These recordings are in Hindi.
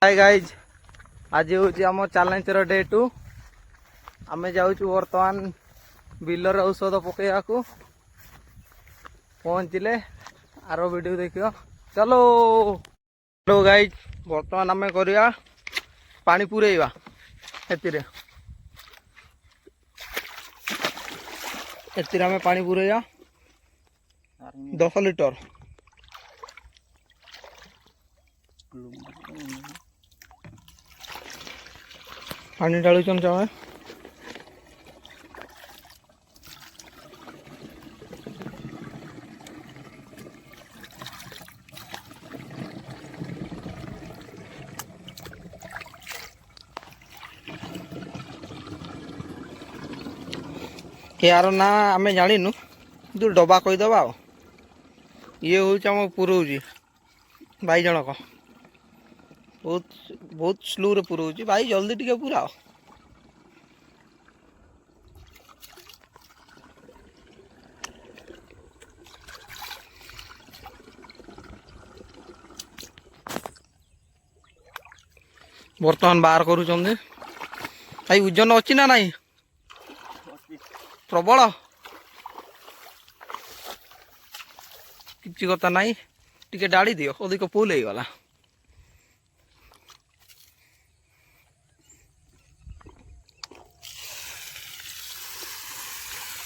हाय गाइज आज हूँ आम चैलेंज डे 2 आम जाऊँ बर्तमान बिलर औषध पकड़ा पहुँचले आर वीडियो देखियो चलो। हेलो गाइज बर्तमान आम करिया पानी पुरेवा एतिर आम पानी पुरेया 10 लिटर पानी डालुन चाहे यार ना आम जानु तू डबा कहीदबा ये हूँ पुरौ भाई जनक बहुत बहुत स्लो रे पुरौ भाई जल्दी टिके पूरा बर्तमान बाहर करुँच भाई ओजन अच्छी ना नाई प्रबल किसी कथा नाई टिके डाली दियो अधिक फुल हो गला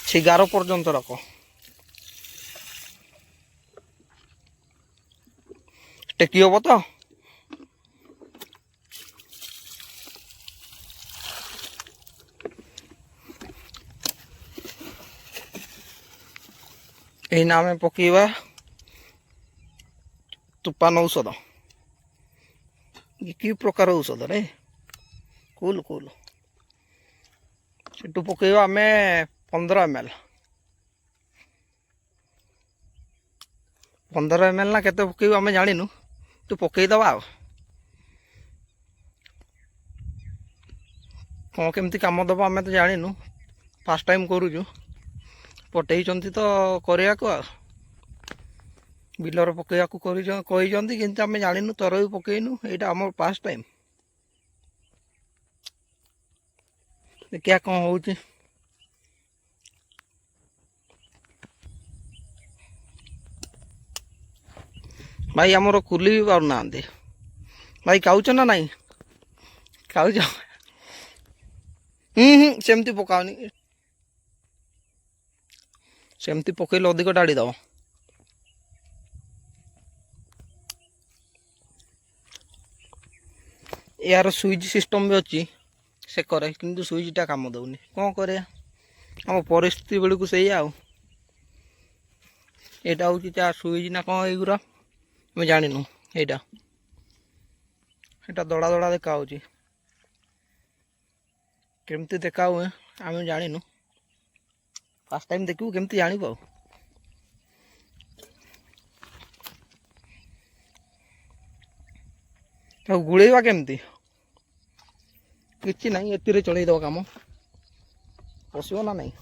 से 11 पर्यंत रख टेकी हम तो यही आम पकईवा तूफान औषध कि प्रकार औषध रे कूल कूल से पकईवा आम 15 ml 15 ml ना केते पकईवा आम जानिनु तू पकईदबा कौन केमती काम दबा आम तो जानिनु फास्ट टाइम करूँ पटई तो करने को बिलर पकड़ा कही कि आम जानु तर भी पकईनु यहाँ आम फास्ट टाइम देखिया कौन हो भाई आमर कुली भी पार ना भाई खाऊच ना नाई खाऊच सेमती पकाओनी सेमती पकईले अधिक डाली दब यार स्विच सिस्टम भी अच्छी से करे किंतु स्विचटा काम दौनी कौन करे आम परिस्थिति बेलू को सही यहाँ हूँ स्विच ना कौन युरा मैं जानिनु यहाँ दड़ा दड़ा देखा केमती देखा हुए आम जानिनु फास्ट टाइम देखू केमती जान गुड़ेवा केमती किसी ना ये चलईदब कम पशु ना नहीं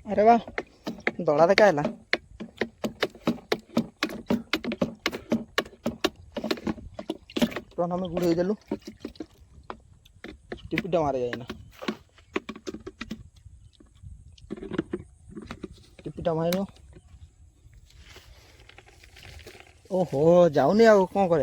अरे वाह दड़ा देखा है तो हमें गुड़े देलु टिपिटा मारे जाए टिपिटा मार ओहो जाऊनी आ कौन कर